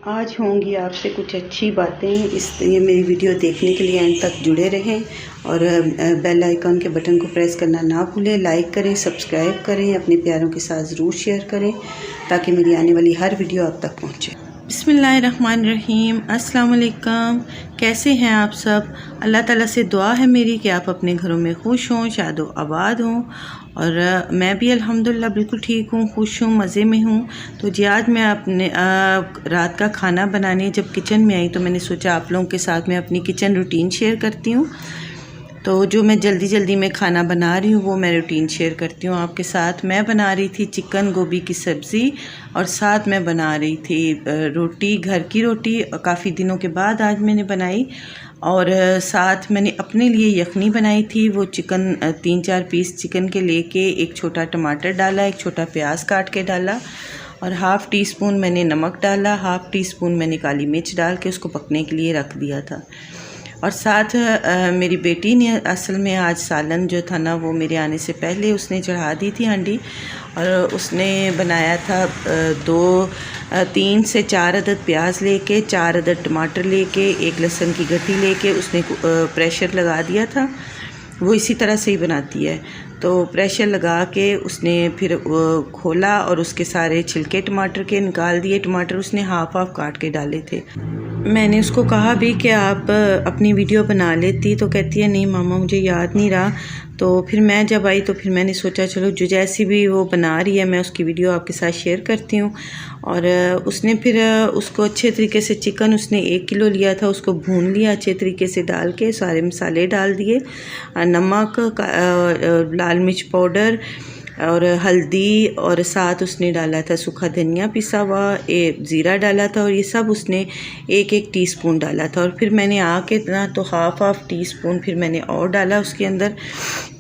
आज होंगी आपसे कुछ अच्छी बातें। ये मेरी वीडियो देखने के लिए एंड तक जुड़े रहें और बेल आइकन के बटन को प्रेस करना ना भूलें। लाइक करें, सब्सक्राइब करें, अपने प्यारों के साथ ज़रूर शेयर करें ताकि मेरी आने वाली हर वीडियो आप तक पहुँचे। बिस्मिल्लाहिर्रहमानिर्रहीम। अस्सलाम वालेकुम। कैसे हैं आप सब? अल्लाह ताला से दुआ है मेरी कि आप अपने घरों में खुश हों, शादो आबाद हों। और मैं भी अल्हम्दुलिल्लाह बिल्कुल ठीक हूँ, खुश हूँ, मज़े में हूँ। तो जी आज मैं अपने रात का खाना बनाने जब किचन में आई तो मैंने सोचा आप लोगों के साथ मैं अपनी किचन रूटीन शेयर करती हूँ। तो जो मैं जल्दी में खाना बना रही हूँ वो मैं रूटीन शेयर करती हूँ आपके साथ। मैं बना रही थी चिकन गोभी की सब्ज़ी और साथ मैं बना रही थी रोटी, घर की रोटी। काफ़ी दिनों के बाद आज मैंने बनाई। और साथ मैंने अपने लिए यखनी बनाई थी। वो चिकन 3-4 पीस चिकन के लेके एक छोटा टमाटर डाला, एक छोटा प्याज काट के डाला और हाफ़ टी स्पून मैंने नमक डाला, हाफ़ टी स्पून मैंने काली मिर्च डाल के उसको पकने के लिए रख दिया था। और साथ मेरी बेटी ने असल में आज सालन जो था ना वो मेरे आने से पहले उसने चढ़ा दी थी हांडी। और उसने बनाया था 3 से 4 अदद प्याज लेके, 4 अदद टमाटर लेके, 1 लहसुन की गड्डी लेके उसने प्रेशर लगा दिया था। वो इसी तरह से ही बनाती है। तो प्रेशर लगा के उसने फिर खोला और उसके सारे छिलके टमाटर के निकाल दिए। टमाटर उसने हाफ़ काट के डाले थे। मैंने उसको कहा भी कि आप अपनी वीडियो बना लेती, तो कहती है नहीं मामा मुझे याद नहीं रहा। तो फिर मैं जब आई तो फिर मैंने सोचा चलो जो जैसी भी वो बना रही है मैं उसकी वीडियो आपके साथ शेयर करती हूँ। और उसने फिर उसको अच्छे तरीके से चिकन उसने 1 किलो लिया था, उसको भून लिया अच्छे तरीके से डाल के, सारे मसाले डाल दिए, नमक, लाल मिर्च पाउडर और हल्दी, और साथ उसने डाला था सूखा धनिया पिसा हुआ, ज़ीरा डाला था और ये सब उसने 1-1 टीस्पून डाला था। और फिर मैंने आके ना तो हाफ़ टी स्पून फिर मैंने और डाला उसके अंदर,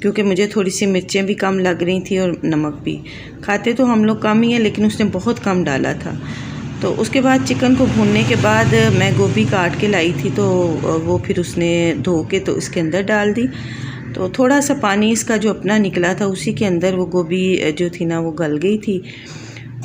क्योंकि मुझे थोड़ी सी मिर्चें भी कम लग रही थी और नमक भी। खाते तो हम लोग कम ही है लेकिन उसने बहुत कम डाला था। तो उसके बाद चिकन को भूनने के बाद मैं गोभी काट के लाई थी तो वो फिर उसने धो के तो इसके अंदर डाल दी। तो थोड़ा सा पानी इसका जो अपना निकला था उसी के अंदर वो गोभी जो थी ना वो गल गई थी।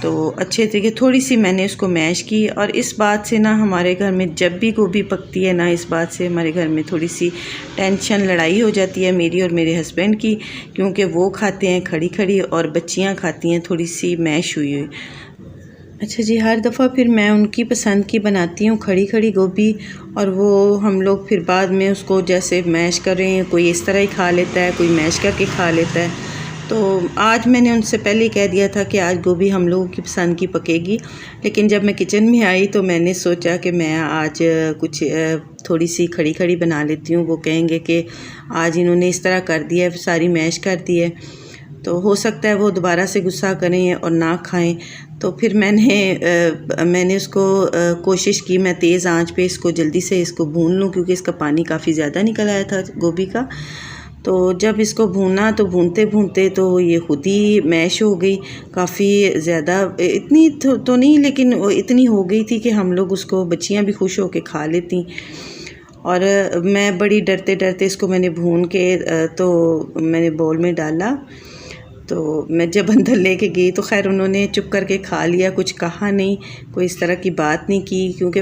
तो अच्छे तरीके थोड़ी सी मैंने उसको मैश की। और इस बात से ना हमारे घर में जब भी गोभी पकती है ना, इस बात से हमारे घर में थोड़ी सी टेंशन, लड़ाई हो जाती है मेरी और मेरे हस्बैंड की, क्योंकि वो खाते हैं खड़ी और बच्चियाँ खाती हैं थोड़ी सी मैश हुई हुई। अच्छा जी, हर दफ़ा फिर मैं उनकी पसंद की बनाती हूँ खड़ी गोभी, और वो हम लोग फिर बाद में उसको जैसे मैश करें, कोई इस तरह ही खा लेता है, कोई मैश करके खा लेता है। तो आज मैंने उनसे पहले कह दिया था कि आज गोभी हम लोगों की पसंद की पकेगी, लेकिन जब मैं किचन में आई तो मैंने सोचा कि मैं आज कुछ थोड़ी सी खड़ी बना लेती हूँ। वो कहेंगे कि आज इन्होंने इस तरह कर दिया है, सारी मैश कर दी है, तो हो सकता है वो दोबारा से गुस्सा करें और ना खाएं। तो फिर मैंने उसको कोशिश की मैं तेज़ आंच पे इसको जल्दी से इसको भून लूँ, क्योंकि इसका पानी काफ़ी ज़्यादा निकल आया था गोभी का। तो जब इसको भूना तो भूनते तो ये खुद ही मैश हो गई काफ़ी ज़्यादा, इतनी तो नहीं लेकिन इतनी हो गई थी कि हम लोग उसको, बच्चियाँ भी खुश होकर खा लेती। और मैं बड़ी डरते इसको मैंने भून के तो मैंने बाउल में डाला। तो मैं जब अंदर लेके गई तो खैर उन्होंने चुप करके खा लिया, कुछ कहा नहीं, कोई इस तरह की बात नहीं की। क्योंकि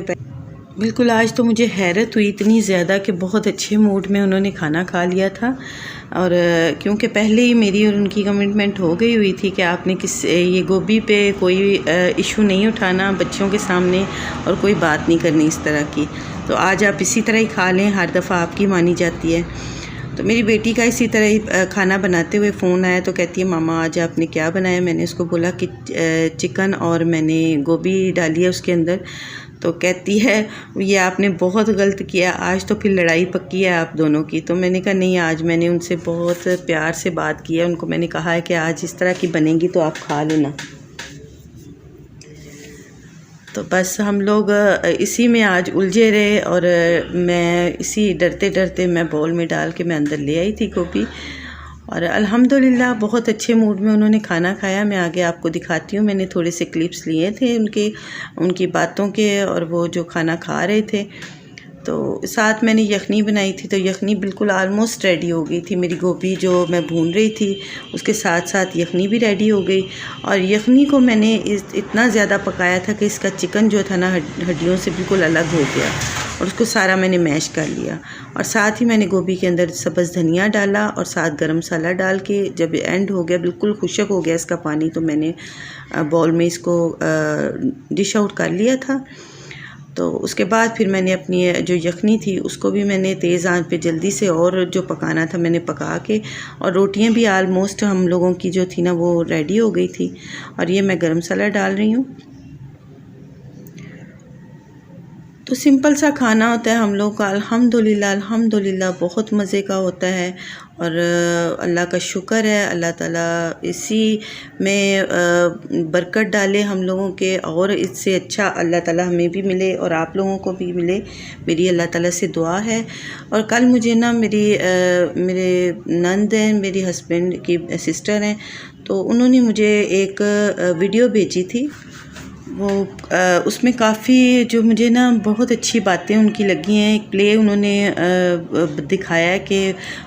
बिल्कुल आज तो मुझे हैरत हुई इतनी ज़्यादा कि बहुत अच्छे मूड में उन्होंने खाना खा लिया था। और क्योंकि पहले ही मेरी और उनकी कमिटमेंट हो गई हुई थी कि आपने ये गोभी पे कोई इशू नहीं उठाना बच्चों के सामने और कोई बात नहीं करनी इस तरह की। तो आज आप इसी तरह ही खा लें, हर दफ़ा आपकी मानी जाती है। तो मेरी बेटी का इसी तरह ही खाना बनाते हुए फ़ोन आया तो कहती है मामा आज आपने क्या बनाया। मैंने उसको बोला कि चिकन और मैंने गोभी डाली है उसके अंदर। तो कहती है ये आपने बहुत गलत किया, आज तो फिर लड़ाई पक्की है आप दोनों की। तो मैंने कहा नहीं, आज मैंने उनसे बहुत प्यार से बात की है, उनको मैंने कहा है कि आज इस तरह की बनेगी तो आप खा लेना। तो बस हम लोग इसी में आज उलझे रहे और मैं इसी डरते मैं बाउल में डाल के मैं अंदर ले आई थी गोभी। और अल्हम्दुलिल्लाह बहुत अच्छे मूड में उन्होंने खाना खाया। मैं आगे आपको दिखाती हूँ। मैंने थोड़े से क्लिप्स लिए थे उनकी बातों के और वो जो खाना खा रहे थे। तो साथ मैंने यखनी बनाई थी, तो यखनी बिल्कुल आलमोस्ट रेडी हो गई थी। मेरी गोभी जो मैं भून रही थी उसके साथ साथ यखनी भी रेडी हो गई। और यखनी को मैंने इतना ज़्यादा पकाया था कि इसका चिकन जो था ना हड्डियों से बिल्कुल अलग हो गया, और उसको सारा मैंने मैश कर लिया। और साथ ही मैंने गोभी के अंदर सब्ज़ धनिया डाला और साथ गरम मसाला डाल के जब एंड हो गया, बिल्कुल खुशक हो गया इसका पानी, तो मैंने बाउल में इसको डिश आउट कर लिया था। तो उसके बाद फिर मैंने अपनी जो यखनी थी उसको भी मैंने तेज़ आंच पे जल्दी से और जो पकाना था मैंने पका के, और रोटियां भी आलमोस्ट हम लोगों की जो थी ना वो रेडी हो गई थी। और ये मैं गरम मसाला डाल रही हूँ। तो सिंपल सा खाना होता है हम लोग का, अल्हम्दुलिल्लाह अल्हम्दुलिल्लाह बहुत मज़े का होता है। और अल्लाह का शुक्र है, अल्लाह ताला इसी में बरकत डाले हम लोगों के, और इससे अच्छा अल्लाह ताला हमें भी मिले और आप लोगों को भी मिले, मेरी अल्लाह ताला से दुआ है। और कल मुझे ना मेरे नंद हैं, मेरी हस्बैंड की सिस्टर हैं, तो उन्होंने मुझे एक वीडियो भेजी थी। वो उसमें काफ़ी जो मुझे ना बहुत अच्छी बातें उनकी लगी हैं। एक प्ले उन्होंने दिखाया है कि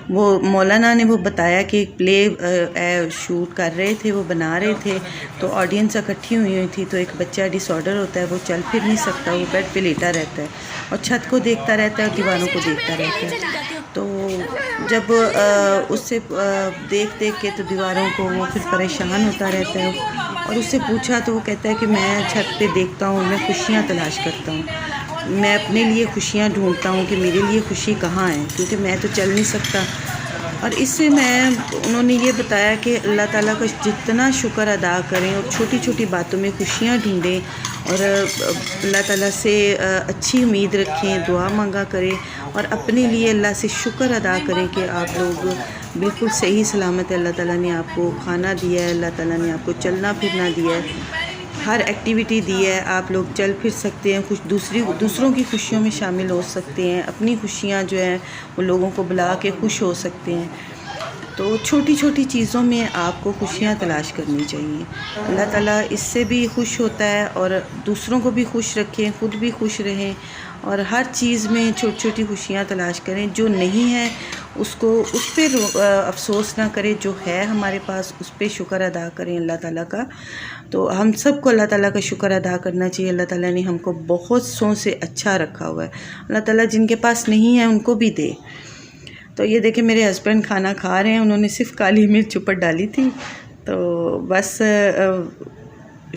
वो मौलाना ने वो बताया कि एक प्ले शूट कर रहे थे, वो बना रहे थे, तो ऑडियंस इकट्ठी हुई थी। तो एक बच्चा डिसऑर्डर होता है, वो चल फिर नहीं सकता, वो बेड पे लेटा रहता है और छत को देखता रहता है और दीवारों को देखता रहता है। तो जब उससे देख के तो दीवारों को वो फिर परेशान होता रहता है, और उससे पूछा तो वो कहता है कि मैं छत पे देखता हूँ, मैं खुशियाँ तलाश करता हूँ, मैं अपने लिए खुशियाँ ढूंढता हूँ कि मेरे लिए खुशी कहाँ है, क्योंकि मैं तो चल नहीं सकता। और इससे उन्होंने ये बताया कि अल्लाह ताला का जितना शुक्र अदा करें और छोटी छोटी बातों में खुशियाँ ढूंढें, और अल्लाह ताला से अच्छी उम्मीद रखें, दुआ मांगा करें, और अपने लिए अल्लाह से शुक्र अदा करें कि आप लोग बिल्कुल सही सलामत है। अल्लाह ताला ने आपको खाना दिया है, अल्लाह ताला ने आपको चलना फिरना दिया है, हर एक्टिविटी दी है, आप लोग चल फिर सकते हैं, दूसरों की खुशियों में शामिल हो सकते हैं, अपनी खुशियाँ जो हैं वो लोगों को बुला के खुश हो सकते हैं। तो छोटी छोटी चीज़ों में आपको खुशियाँ तलाश करनी चाहिए। अल्लाह ताला इससे भी खुश होता है, और दूसरों को भी खुश रखें, ख़ुद भी खुश रहें, और हर चीज़ में छोटी छोटी खुशियाँ तलाश करें। जो नहीं है उसको उस पर अफसोस ना करें, जो है हमारे पास उस पर शुक्र अदा करें अल्लाह ताला का। तो हम सबको अल्लाह ताला का शुक्र अदा करना चाहिए। अल्लाह ताला ने हमको बहुत सौ से अच्छा रखा हुआ है। अल्लाह ताला जिनके पास नहीं है उनको भी दे। तो ये देखें मेरे हस्बैंड खाना खा रहे हैं, उन्होंने सिर्फ काली मिर्च ऊपर डाली थी, तो बस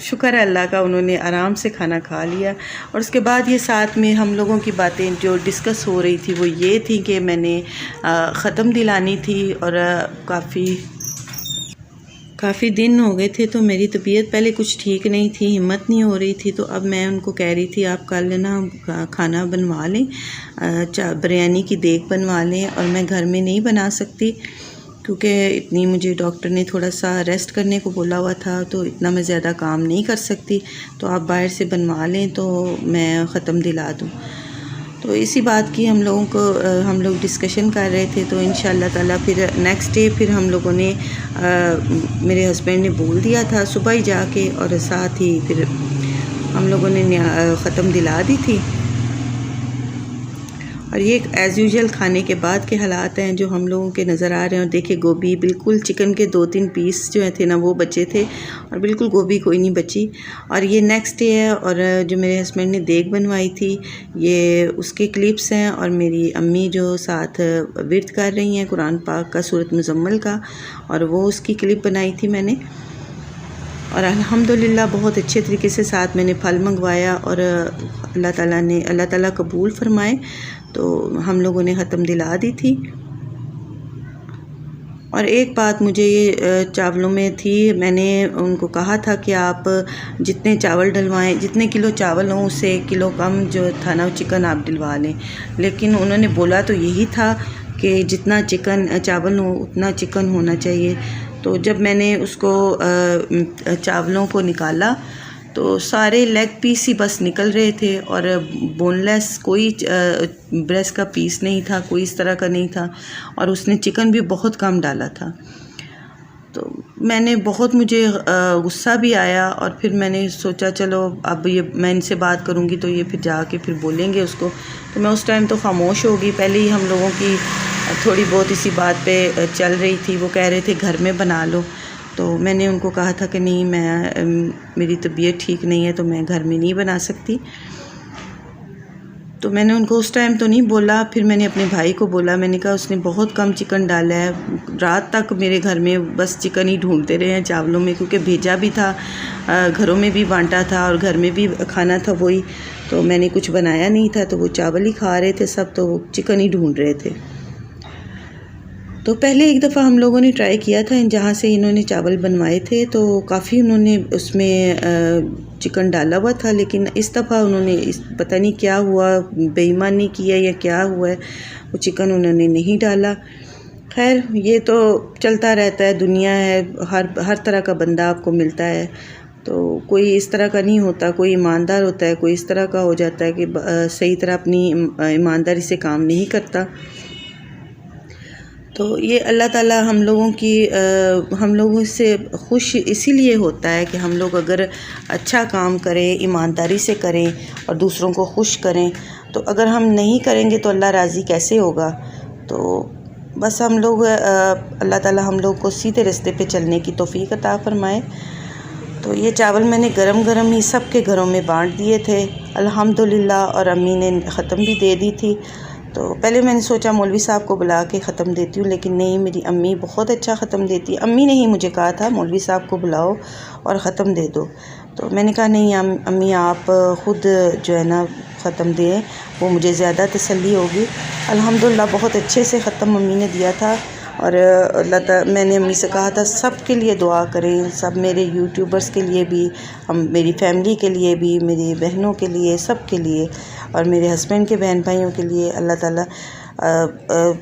शुक्र है अल्लाह का, उन्होंने आराम से खाना खा लिया। और उसके बाद ये साथ में हम लोगों की बातें जो डिस्कस हो रही थी वो ये थी कि मैंने ख़त्म दिलानी थी, और काफ़ी दिन हो गए थे, तो मेरी तबीयत पहले कुछ ठीक नहीं थी, हिम्मत नहीं हो रही थी। तो अब मैं उनको कह रही थी आप कल ना खाना बनवा लें, बिरयानी की देग बनवा लें, और मैं घर में नहीं बना सकती क्योंकि इतनी मुझे डॉक्टर ने थोड़ा सा रेस्ट करने को बोला हुआ था, तो इतना मैं ज़्यादा काम नहीं कर सकती, तो आप बाहर से बनवा लें तो मैं ख़त्म दिला दूँ। तो इसी बात की हम लोग डिस्कशन कर रहे थे। तो इंशाअल्लाह ताला फिर नेक्स्ट डे फिर हम लोगों ने मेरे हस्बैंड ने बोल दिया था सुबह ही जाके, और साथ ही फिर हम लोगों ने ख़त्म दिला दी थी। और ये एज़ यूजुअल खाने के बाद के हालात हैं जो हम लोगों के नज़र आ रहे हैं। और देखिए गोभी बिल्कुल चिकन के 2-3 पीस जो थे ना वो बचे थे, और बिल्कुल गोभी कोई नहीं बची। और ये नेक्स्ट डे है, और जो मेरे हस्बैंड ने देग बनवाई थी ये उसके क्लिप्स हैं, और मेरी अम्मी जो साथ विर्द कर रही हैं कुरान पाक का सूरत मुज़म्मल का, और वो उसकी क्लिप बनाई थी मैंने। और अल्हम्दुलिल्लाह बहुत अच्छे तरीके से साथ मैंने फल मंगवाया, और अल्लाह ताला कबूल फरमाए। तो हम लोगों ने ख़त्म दिला दी थी। और एक बात मुझे ये चावलों में थी, मैंने उनको कहा था कि आप जितने चावल डलवाएं, जितने किलो चावल हों उससे 1 किलो कम जो था ना चिकन आप डलवा लें। लेकिन उन्होंने बोला तो यही था कि जितना चावल हो उतना चिकन होना चाहिए। तो जब मैंने उसको चावलों को निकाला तो सारे लेग पीस ही बस निकल रहे थे, और बोनलेस कोई ब्रेस्ट का पीस नहीं था, कोई इस तरह का नहीं था, और उसने चिकन भी बहुत कम डाला था। तो मैंने बहुत मुझे गुस्सा भी आया और फिर मैंने सोचा चलो अब ये मैं इनसे बात करूँगी तो ये फिर जाके फिर बोलेंगे उसको। तो मैं उस टाइम तो खामोश हो गई। पहले ही हम लोगों की थोड़ी बहुत इसी बात पे चल रही थी। वो कह रहे थे घर में बना लो, तो मैंने उनको कहा था कि नहीं, मेरी तबीयत ठीक नहीं है तो मैं घर में नहीं बना सकती। तो मैंने उनको उस टाइम तो नहीं बोला। फिर मैंने अपने भाई को बोला, मैंने कहा उसने बहुत कम चिकन डाला है। रात तक मेरे घर में बस चिकन ही ढूंढते रहे हैं चावलों में, क्योंकि भेजा भी था, घरों में भी बांटा था और घर में भी खाना था वही। तो मैंने कुछ बनाया नहीं था, तो वो चावल ही खा रहे थे सब, तो वो चिकन ही ढूंढ रहे थे। तो पहले एक दफ़ा हम लोगों ने ट्राई किया था जहाँ से इन्होंने चावल बनवाए थे, तो काफ़ी उन्होंने उसमें चिकन डाला हुआ था। लेकिन इस दफ़ा उन्होंने पता नहीं क्या हुआ, बेईमानी की है या क्या हुआ है, वो चिकन उन्होंने नहीं डाला। खैर, ये तो चलता रहता है, दुनिया है, हर तरह का बंदा आपको मिलता है। तो कोई इस तरह का नहीं होता, कोई ईमानदार होता है, कोई इस तरह का हो जाता है कि सही तरह अपनी ईमानदारी से काम नहीं करता। तो ये अल्लाह ताला हम लोगों से खुश इसीलिए होता है कि हम लोग अगर अच्छा काम करें, ईमानदारी से करें और दूसरों को खुश करें। तो अगर हम नहीं करेंगे तो अल्लाह राज़ी कैसे होगा। तो बस हम लोग अल्लाह ताला हम लोग को सीधे रास्ते पे चलने की तौफीक अता फरमाए। तो ये चावल मैंने गरम गरम ही सब के घरों में बांट दिए थे अल्हम्दुलिल्लाह, और अम्मी ने ख़त्म भी दे दी थी। तो पहले मैंने सोचा मौलवी साहब को बुला के ख़त्म देती हूँ, लेकिन नहीं, मेरी अम्मी बहुत अच्छा ख़त्म देती है। अम्मी ने ही मुझे कहा था मौलवी साहब को बुलाओ और ख़त्म दे दो। तो मैंने कहा नहीं अम्मी, आप ख़ुद जो है ना ख़त्म दें, वो मुझे ज़्यादा तसल्ली होगी। अल्हम्दुलिल्लाह बहुत अच्छे से ख़त्म अम्मी ने दिया था। और मैंने अम्मी से कहा था सब के लिए दुआ करें, सब मेरे यूट्यूबर्स के लिए भी, मेरी फैमिली के लिए भी, मेरी बहनों के लिए, सब के लिए, और मेरे हस्बैंड के बहन भाइयों के लिए। अल्लाह ताला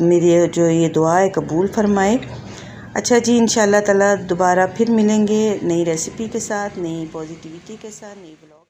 मेरी जो ये दुआ है कबूल फरमाए। अच्छा जी, इंशाअल्लाह ताला दोबारा फिर मिलेंगे नई रेसिपी के साथ, नई पॉजिटिविटी के साथ, नई ब्लॉग।